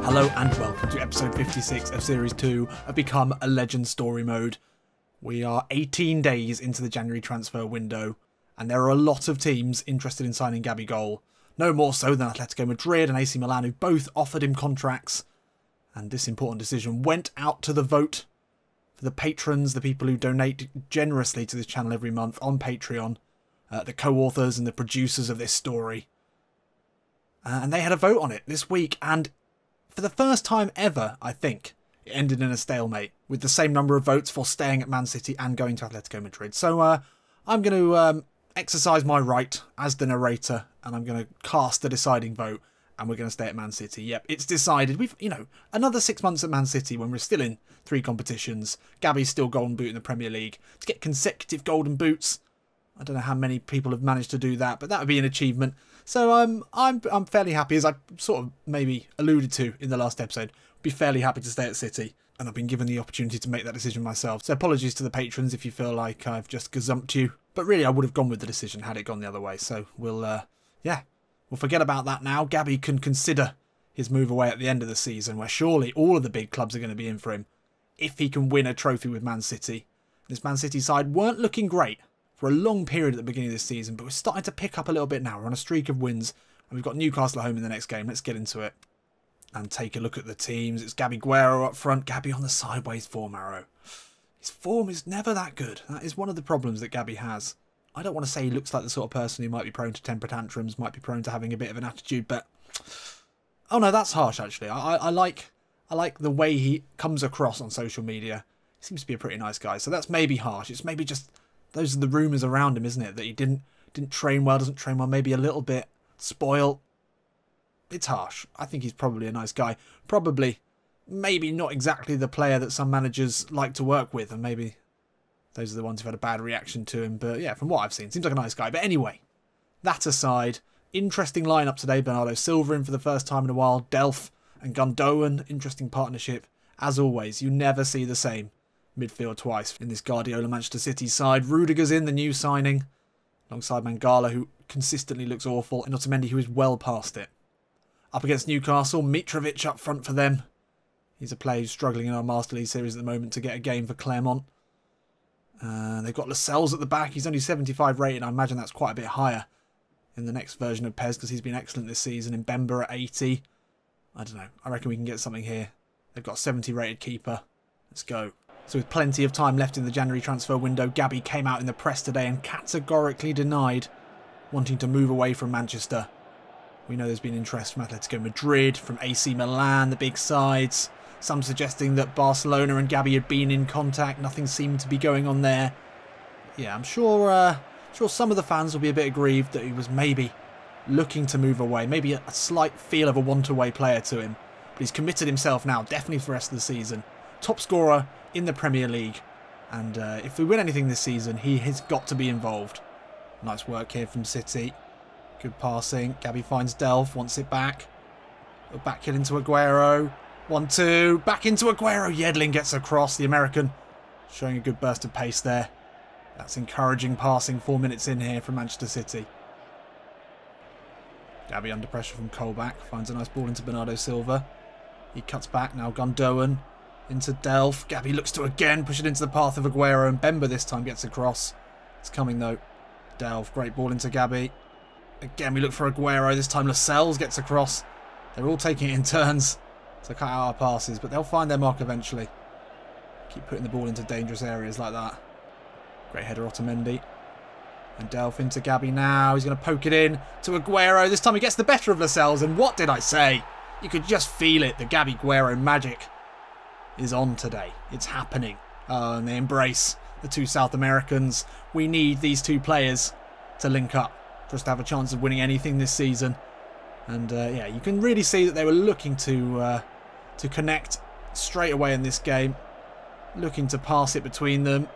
Hello and welcome to episode 56 of Series 2 of Become a Legend Story Mode. We are 18 days into the January transfer window, and there are a lot of teams interested in signing Gabi goal. No more so than Atletico Madrid and AC Milan, who both offered him contracts. And this important decision went out to the vote for the patrons, the people who donate generously to this channel every month on Patreon, the co-authors and the producers of this story. And they had a vote on it this week, and for the first time ever, I think, it ended in a stalemate, with the same number of votes for staying at Man City and going to Atletico Madrid. So I'm going to exercise my right as the narrator, and I'm going to cast the deciding vote, and we're going to stay at Man City. Yep, it's decided. We've, another 6 months at Man City when we're still in 3 competitions. Gabi's still Golden Boot in the Premier League. To get consecutive Golden Boots, I don't know how many people have managed to do that, but that would be an achievement. So I'm fairly happy, as I sort of maybe alluded to in the last episode. Be fairly happy to stay at City, and I've been given the opportunity to make that decision myself. So apologies to the patrons if you feel like I've just gazumped you, but really I would have gone with the decision had it gone the other way. So we'll forget about that now. Gabi can consider his move away at the end of the season, where surely all of the big clubs are going to be in for him if he can win a trophy with Man City. This Man City side weren't looking great for a long period at the beginning of this season, but we're starting to pick up a little bit now. We're on a streak of wins, and we've got Newcastle at home in the next game. Let's get into it and take a look at the teams. It's Gabi Guerrero up front. Gabi on the sideways form arrow. His form is never that good. That is one of the problems that Gabi has. I don't want to say he looks like the sort of person who might be prone to temper tantrums, might be prone to having a bit of an attitude, but oh no, that's harsh actually. I like the way he comes across on social media. He seems to be a pretty nice guy, so that's maybe harsh. It's maybe just those are the rumours around him, isn't it? That he didn't train well, doesn't train well, maybe a little bit spoiled. It's harsh. I think he's probably a nice guy. Probably, maybe not exactly the player that some managers like to work with, and maybe those are the ones who've had a bad reaction to him. But yeah, from what I've seen, seems like a nice guy. But anyway, that aside, interesting lineup today. Bernardo Silva in for the first time in a while. Delph and Gundogan, interesting partnership. As always, you never see the same midfield twice in this Guardiola Manchester City side. Rudiger's in, the new signing, alongside Mangala, who consistently looks awful, and Otamendi, who is well past it. Up against Newcastle, Mitrovic up front for them. He's a player who's struggling in our Master League series at the moment to get a game for Clermont. They've got Lascelles at the back. He's only 75 rated. I imagine that's quite a bit higher in the next version of PES, because he's been excellent this season. And Bemba at 80. I don't know. I reckon we can get something here. They've got a 70 rated keeper. Let's go. So with plenty of time left in the January transfer window, Gabi came out in the press today and categorically denied wanting to move away from Manchester. We know there's been interest from Atletico Madrid, from AC Milan, the big sides. Some suggesting that Barcelona and Gabi had been in contact. Nothing seemed to be going on there. Yeah, I'm sure some of the fans will be a bit aggrieved that he was maybe looking to move away. Maybe a slight feel of a want-away player to him. But he's committed himself now, definitely for the rest of the season. Top scorer in the Premier League, and if we win anything this season, he has got to be involved. Nice work here from City. Good passing. Gabi finds Delph, wants it back. A back hit into Aguero. 1-2. Back into Aguero. Yedlin gets across. The American showing a good burst of pace there. That's encouraging passing 4 minutes in here from Manchester City. Gabi under pressure from Colback. Finds a nice ball into Bernardo Silva. He cuts back. Now Gundogan into Delph. Gabi looks to again push it into the path of Aguero, and Bemba this time gets across. It's coming though. Delph, great ball into Gabi. Again we look for Aguero. This time Lascelles gets across. They're all taking it in turns to cut out our passes, but they'll find their mark eventually. Keep putting the ball into dangerous areas like that. Great header Otamendi. And Delph into Gabi now. He's going to poke it in to Aguero. This time he gets the better of Lascelles, and what did I say? You could just feel it. The Gabi Guerrero magic is on today. It's happening. And they embrace the two South Americans. We need these two players to link up for us to have a chance of winning anything this season. And yeah, you can really see that they were looking to connect straight away in this game. Looking to pass it between them.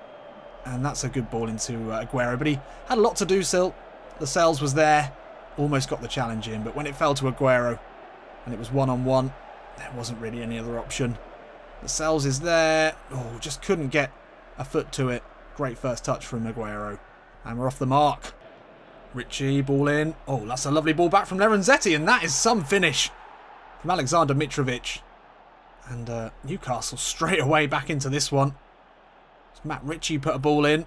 And that's a good ball into Aguero. But he had a lot to do still. Lascelles was there. Almost got the challenge in. But when it fell to Aguero and it was one-on-one, there wasn't really any other option. Lascelles is there. Oh, just couldn't get a foot to it. Great first touch from Aguero. And we're off the mark. Ritchie, ball in. Oh, that's a lovely ball back from Lorenzetti, and that is some finish from Alexander Mitrovic. And Newcastle straight away back into this one. Matt Ritchie put a ball in.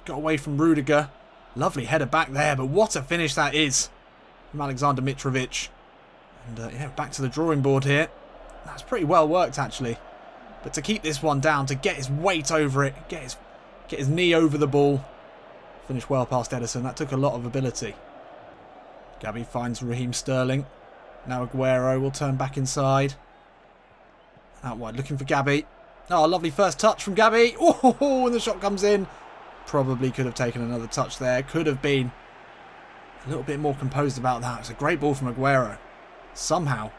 Got away from Rudiger. Lovely header back there, but what a finish that is from Alexander Mitrovic. And yeah, back to the drawing board here. That's pretty well worked actually. But to keep this one down, to get his weight over it, get his knee over the ball. Finished well past Edison. That took a lot of ability. Gabi finds Raheem Sterling. Now Aguero will turn back inside. Out wide, looking for Gabi. Oh, lovely first touch from Gabi. Oh, and the shot comes in. Probably could have taken another touch there. Could have been a little bit more composed about that. It's a great ball from Aguero. Somehow,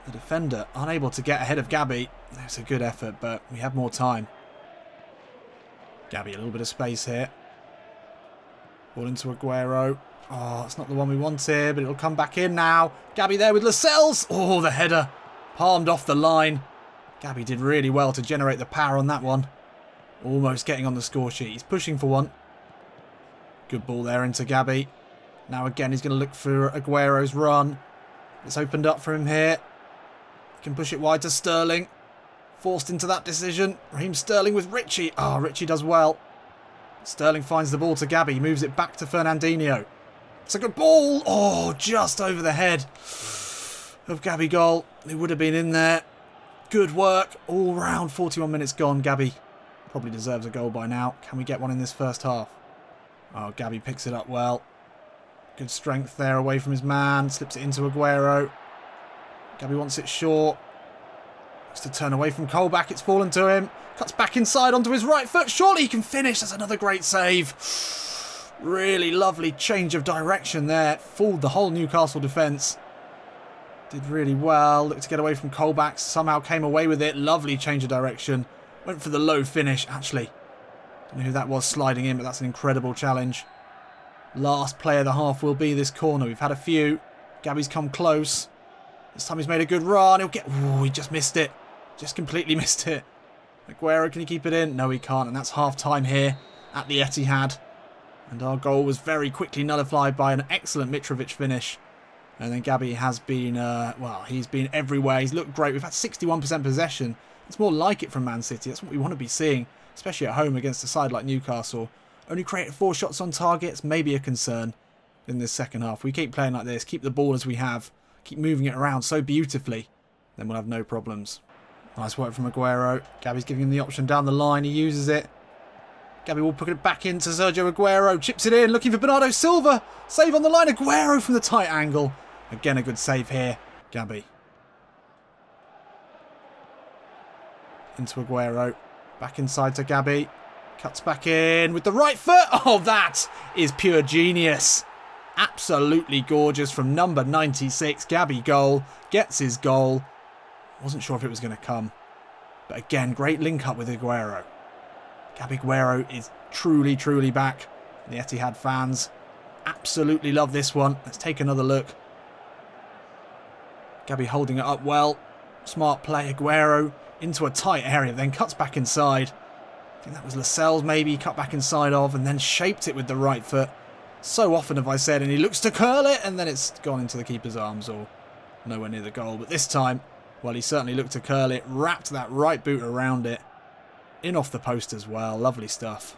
the defender unable to get ahead of Gabi. That's a good effort, but we have more time. Gabi, a little bit of space here. Ball into Aguero. Oh, it's not the one we wanted, but it'll come back in now. Gabi there with Lascelles. Oh, the header. Palmed off the line. Gabi did really well to generate the power on that one. Almost getting on the score sheet. He's pushing for one. Good ball there into Gabi. Now again, he's going to look for Aguero's run. It's opened up for him here. He can push it wide to Sterling. Forced into that decision. Raheem Sterling with Ritchie. Oh, Ritchie does well. Sterling finds the ball to Gabi. Moves it back to Fernandinho. It's a good ball. Oh, just over the head of Gabi goal. It would have been in there. Good work. All round. 41 minutes gone. Gabi probably deserves a goal by now. Can we get one in this first half? Oh, Gabi picks it up well. Good strength there away from his man. Slips it into Aguero. Gabi wants it short. Wants to turn away from Colback. It's fallen to him. Cuts back inside onto his right foot. Surely he can finish. That's another great save. Really lovely change of direction there. Fooled the whole Newcastle defence. Did really well. Looked to get away from Colback. Somehow came away with it. Lovely change of direction. Went for the low finish, actually. Don't know who that was sliding in, but that's an incredible challenge. Last play of the half will be this corner. We've had a few. Gabi's come close. This time he's made a good run. He'll get... Ooh, he just missed it. Just completely missed it. Aguero, can he keep it in? No, he can't. And that's half-time here at the Etihad. And our goal was very quickly nullified by an excellent Mitrovic finish. And then Gabi has been, well, he's been everywhere. He's looked great. We've had 61% possession. It's more like it from Man City. That's what we want to be seeing, especially at home against a side like Newcastle. Only created 4 shots on target. It's maybe a concern in this second half. We keep playing like this, keep the ball as we have, keep moving it around so beautifully, then we'll have no problems. Nice work from Aguero. Gabi's giving him the option down the line. He uses it. Gabi will put it back into Sergio Aguero. Chips it in, looking for Bernardo Silva. Save on the line. Aguero from the tight angle. Again, a good save here. Gabi. Into Aguero. Back inside to Gabi. Cuts back in with the right foot. Oh, that is pure genius. Absolutely gorgeous from number 96. Gabi goal. Gets his goal. Wasn't sure if it was going to come. But again, great link up with Aguero. Gabi Aguero is truly, truly back. The Etihad fans absolutely love this one. Let's take another look. Gabi holding it up well. Smart play. Aguero into a tight area, then cuts back inside. I think that was Lascelles maybe, cut back inside of, and then shaped it with the right foot. So often have I said, and he looks to curl it, and then it's gone into the keeper's arms or nowhere near the goal. But this time, well, he certainly looked to curl it, wrapped that right boot around it. In off the post as well. Lovely stuff.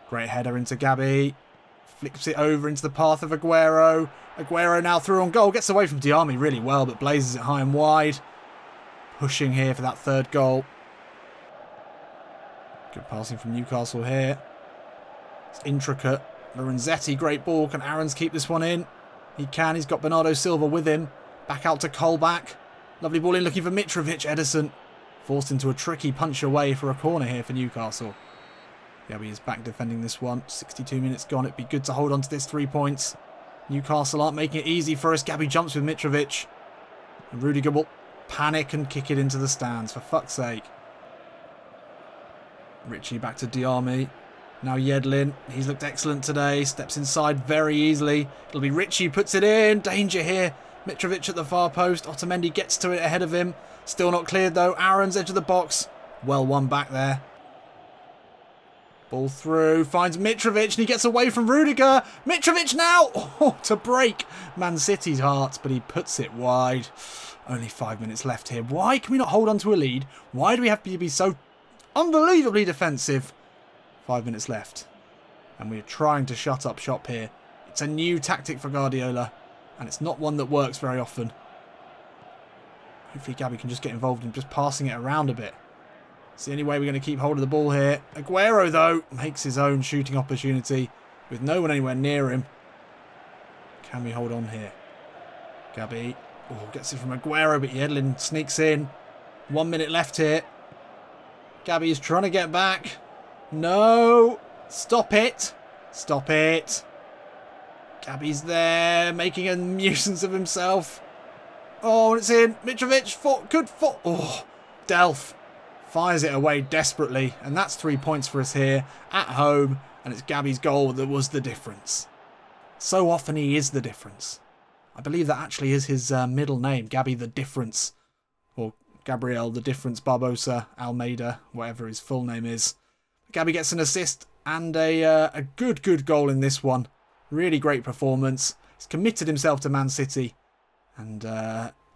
Great header into Gabi. Flicks it over into the path of Aguero. Aguero now through on goal. Gets away from Diame really well, but blazes it high and wide. Pushing here for that third goal. Good passing from Newcastle here. It's intricate. Lorenzetti, great ball. Can Aarons keep this one in? He can. He's got Bernardo Silva with him. Back out to Colback. Lovely ball in, looking for Mitrovic. Edison forced into a tricky punch away for a corner here for Newcastle. Gabi is back defending this one. 62 minutes gone. It'd be good to hold on to this 3 points. Newcastle aren't making it easy for us. Gabi jumps with Mitrovic. And Rudiger will panic and kick it into the stands, for fuck's sake. Ritchie back to Diame. Now Yedlin. He's looked excellent today. Steps inside very easily. It'll be Ritchie, puts it in. Danger here. Mitrovic at the far post. Otamendi gets to it ahead of him. Still not cleared though. Aarons edge of the box. Well won back there. Ball through, finds Mitrovic, and he gets away from Rudiger. Mitrovic now! Oh, to break Man City's hearts, but he puts it wide. Only 5 minutes left here. Why can we not hold on to a lead? Why do we have to be so unbelievably defensive? 5 minutes left. And we're trying to shut up shop here. It's a new tactic for Guardiola, and it's not one that works very often. Hopefully Gabi can just get involved in just passing it around a bit. It's the only way we're going to keep hold of the ball here. Aguero, though, makes his own shooting opportunity with no one anywhere near him. Can we hold on here? Gabi gets it from Aguero, but Yedlin sneaks in. 1 minute left here. Gabi is trying to get back. No. Stop it. Stop it. Gabi's there, making a nuisance of himself. Oh, it's in. Mitrovic, good foot. Oh, Delph fires it away desperately. And that's 3 points for us here at home. And it's Gabi's goal that was the difference. So often he is the difference. I believe that actually is his middle name, Gabi the Difference. Or Gabriel the Difference Barbosa Almeida, whatever his full name is. Gabi gets an assist and a good goal in this one. Really great performance. He's committed himself to Man City. And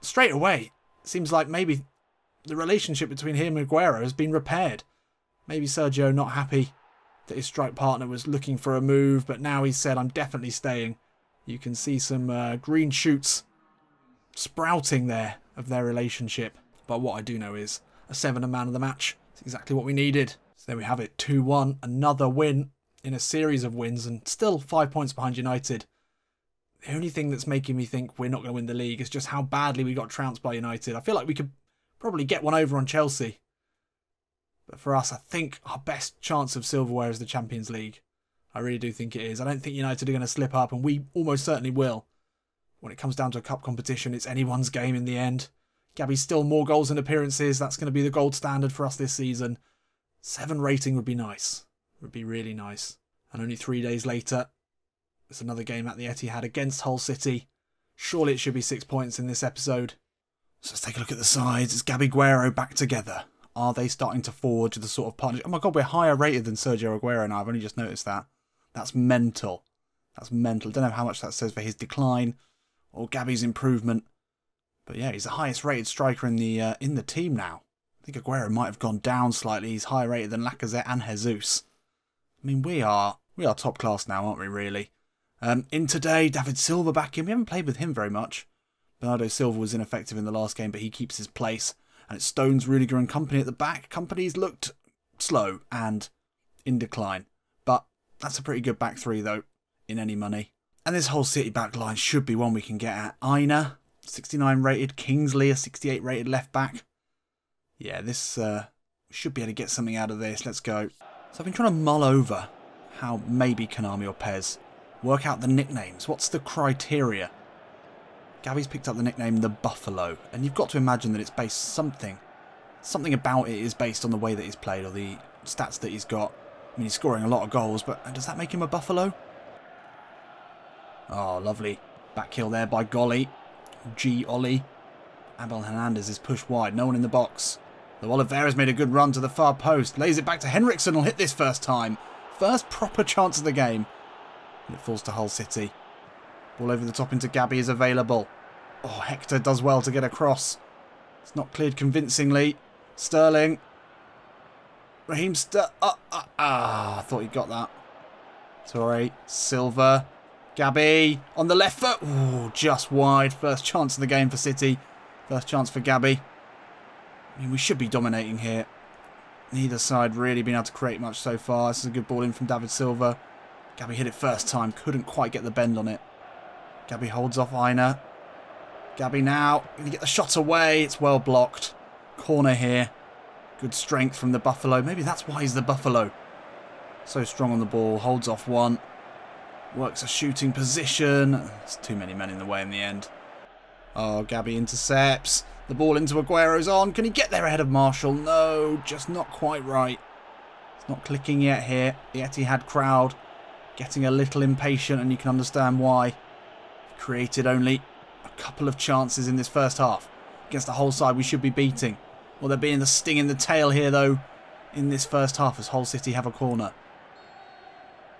straight away, it seems like maybe the relationship between him and Aguero has been repaired. Maybe Sergio not happy that his strike partner was looking for a move, but now he's said, I'm definitely staying. You can see some green shoots sprouting there of their relationship. But what I do know is a 7 man of the match. It's exactly what we needed. So there we have it, 2-1. Another win in a series of wins and still 5 points behind United. The only thing that's making me think we're not going to win the league is just how badly we got trounced by United. I feel like we could probably get one over on Chelsea. But for us, I think our best chance of silverware is the Champions League. I really do think it is. I don't think United are going to slip up, and we almost certainly will. When it comes down to a cup competition, it's anyone's game in the end. Gabi's still more goals and appearances. That's going to be the gold standard for us this season. 7 rating would be nice. Would be really nice. And only 3 days later, there's another game at the Etihad against Hull City. Surely it should be 6 points in this episode. So let's take a look at the sides. Is Gabi Aguero back together? Are they starting to forge the sort of partnership? Oh my God, we're higher rated than Sergio Aguero now. I've only just noticed that. That's mental. That's mental. Don't know how much that says for his decline or Gabi's improvement. But yeah, he's the highest rated striker in the team now. I think Aguero might have gone down slightly. He's higher rated than Lacazette and Jesus. I mean, we are top class now, aren't we, really? In today, David Silva back in. We haven't played with him very much. Bernardo Silva was ineffective in the last game, but he keeps his place. And it's Stones, Rudiger and company at the back. Company's looked slow and in decline. But that's a pretty good back three, though, in any money. And this whole City back line should be one we can get at. Aina, 69 rated. Kingsley, a 68 rated left back. Yeah, this we should be able to get something out of this. Let's go. So I've been trying to mull over how maybe Konami or PES work out the nicknames. What's the criteria? Gabi's picked up the nickname the Buffalo, and you've got to imagine that it's based something about it is based on the way that he's played or the stats that he's got. I mean, he's scoring a lot of goals, but does that make him a Buffalo? Oh, lovely back heel there by Golly. G. Ollie. Abel Hernandez is pushed wide. No one in the box. Though Oliveira's made a good run to the far post. Lays it back to Henriksen. Will hit this first time. First proper chance of the game. And it falls to Hull City. Ball over the top into Gabi is available. Oh, Hector does well to get across. It's not cleared convincingly. Sterling. Raheem I thought he got that. Torre. Silva. Gabi on the left foot. Ooh, just wide. First chance of the game for City. First chance for Gabi. I mean, we should be dominating here. Neither side really been able to create much so far. This is a good ball in from David Silva. Gabi hit it first time. Couldn't quite get the bend on it. Gabi holds off Aina. Gabi now. Going to get the shot away. It's well blocked. Corner here. Good strength from the Buffalo. Maybe that's why he's the Buffalo. So strong on the ball. Holds off one. Works a shooting position. There's too many men in the way in the end. Oh, Gabi intercepts. The ball into Aguero's on. Can he get there ahead of Marshall? No, just not quite right. It's not clicking yet here. The Etihad crowd getting a little impatient, and you can understand why. Created only a couple of chances in this first half. Against the whole side we should be beating. Will there being the sting in the tail here, though, in this first half as Hull City have a corner.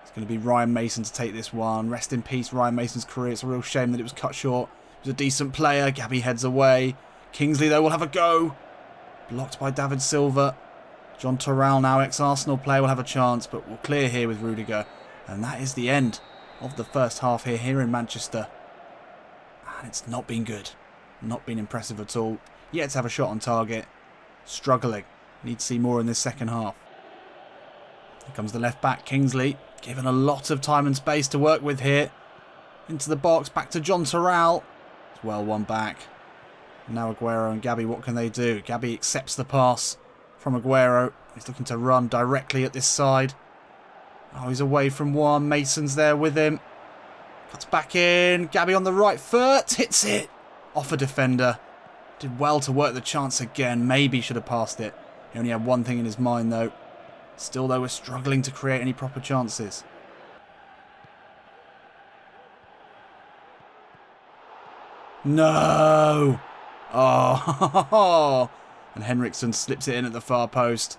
It's going to be Ryan Mason to take this one. Rest in peace, Ryan Mason's career. It's a real shame that it was cut short. He was a decent player. Gabi heads away. Kingsley, though, will have a go. Blocked by David Silva. John Torral, now ex-Arsenal player, will have a chance, but we'll clear here with Rudiger. And that is the end of the first half here in Manchester. And it's not been good. Not been impressive at all. Yet to have a shot on target. Struggling. Need to see more in this second half. Here comes the left back, Kingsley. Given a lot of time and space to work with here. Into the box, back to John Torral. It's well won back. Now Aguero and Gabi, what can they do? Gabi accepts the pass from Aguero. He's looking to run directly at this side. Oh, he's away from one. Mason's there with him. Cuts back in. Gabi on the right foot. Hits it. Off a defender. Did well to work the chance again. Maybe should have passed it. He only had one thing in his mind though. Still though, we're struggling to create any proper chances. No! Oh, and Henriksen slips it in at the far post.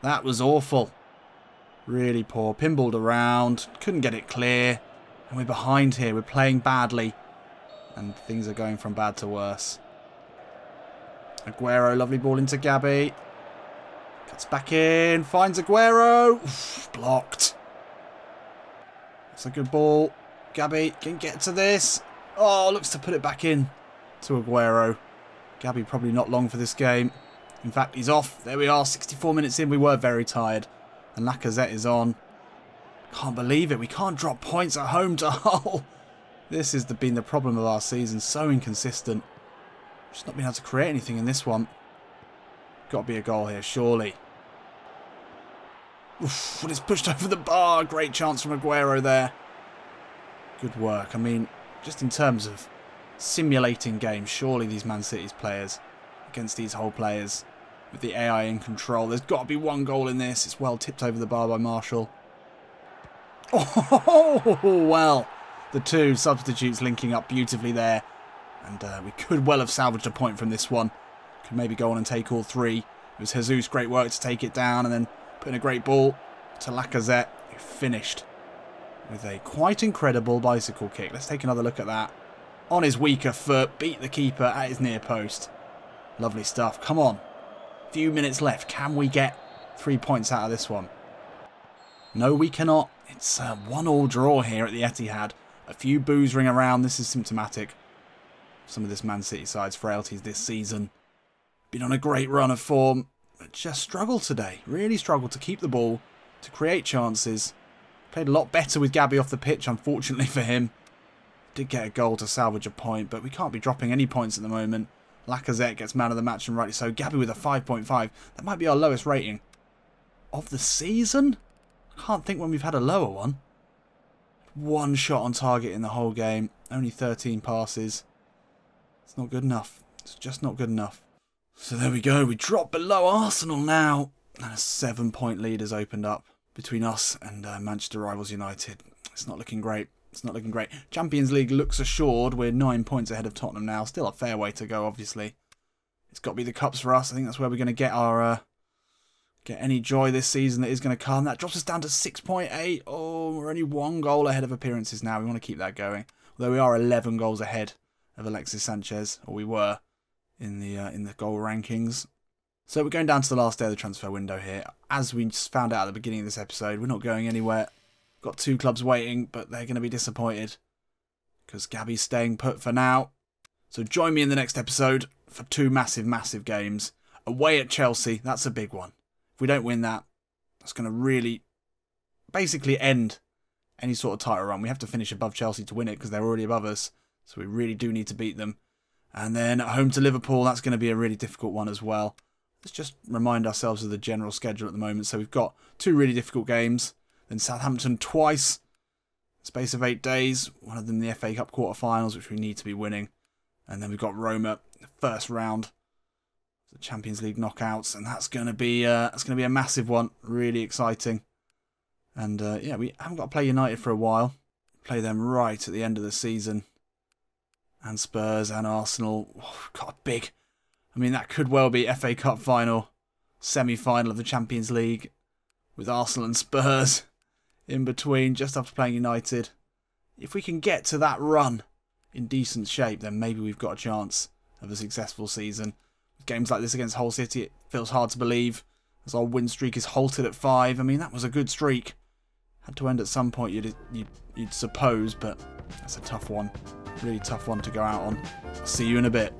That was awful. Really poor. Pinballed around. Couldn't get it clear. And we're behind here. We're playing badly. And things are going from bad to worse. Aguero, lovely ball into Gabi. Cuts back in. Finds Aguero. Oof, blocked. That's a good ball. Gabi can get to this. Oh, looks to put it back in to Aguero. Gabi probably not long for this game. In fact, he's off. There we are, 64 minutes in. We were very tired. And Lacazette is on. Can't believe it. We can't drop points at home to Hull. This has been the problem of our season. So inconsistent. Just not been able to create anything in this one. Got to be a goal here, surely. Oof, but it's pushed over the bar. Great chance from Aguero there. Good work. I mean, just in terms of simulating games, surely these Man City's players against these Hull players with the AI in control. There's got to be one goal in this. It's well tipped over the bar by Marshall. Oh, well. The two substitutes linking up beautifully there. And we could well have salvaged a point from this one. Could maybe go on and take all three. It was Jesus, great work to take it down and then put in a great ball to Lacazette, who finished with a quite incredible bicycle kick. Let's take another look at that. On his weaker foot, beat the keeper at his near post. Lovely stuff. Come on. Few minutes left. Can we get 3 points out of this one? No, we cannot. It's a 1-1 draw here at the Etihad. A few boos ring around. This is symptomatic. Some of this Man City side's frailties this season. Been on a great run of form, but just struggled today. Really struggled to keep the ball, to create chances. Played a lot better with Gabi off the pitch, unfortunately for him. Did get a goal to salvage a point, but we can't be dropping any points at the moment. Lacazette gets man of the match, and rightly so. Gabi with a 5.5. That might be our lowest rating of the season. I can't think when we've had a lower one. One shot on target in the whole game. Only 13 passes. It's not good enough. It's just not good enough. So there we go. We drop below Arsenal now. And a 7-point lead has opened up between us and Manchester Rivals United. It's not looking great. It's not looking great. Champions League looks assured. We're 9 points ahead of Tottenham now. Still a fair way to go, obviously. It's got to be the cups for us. I think that's where we're going to get our get any joy this season that is going to come. That drops us down to 6.8. Oh, we're only 1 goal ahead of appearances now. We want to keep that going. Although we are 11 goals ahead of Alexis Sanchez, or we were in the goal rankings. So we're going down to the last day of the transfer window here. As we just found out at the beginning of this episode, we're not going anywhere. Got 2 clubs waiting, but they're going to be disappointed because Gabi's staying put for now. So join me in the next episode for 2 massive, massive games. Away at Chelsea, that's a big one. If we don't win that, that's going to really basically end any sort of title run. We have to finish above Chelsea to win it because they're already above us. So we really do need to beat them. And then at home to Liverpool, that's going to be a really difficult one as well. Let's just remind ourselves of the general schedule at the moment. So we've got 2 really difficult games. Then Southampton twice, space of 8 days. One of them the FA Cup quarter-finals, which we need to be winning. And then we've got Roma, the first round, the Champions League knockouts, and that's going to be a massive one. Really exciting. And yeah, we haven't got to play United for a while. Play them right at the end of the season. And Spurs and Arsenal. Oh, got a big. I mean, that could well be FA Cup final, semi-final of the Champions League with Arsenal and Spurs in between, just after playing United. If we can get to that run in decent shape, then maybe we've got a chance of a successful season. Games like this against Hull City, it feels hard to believe, as our win streak is halted at 5. I mean, that was a good streak. Had to end at some point, you'd suppose, but that's a tough one. Really tough one to go out on. I'll see you in a bit.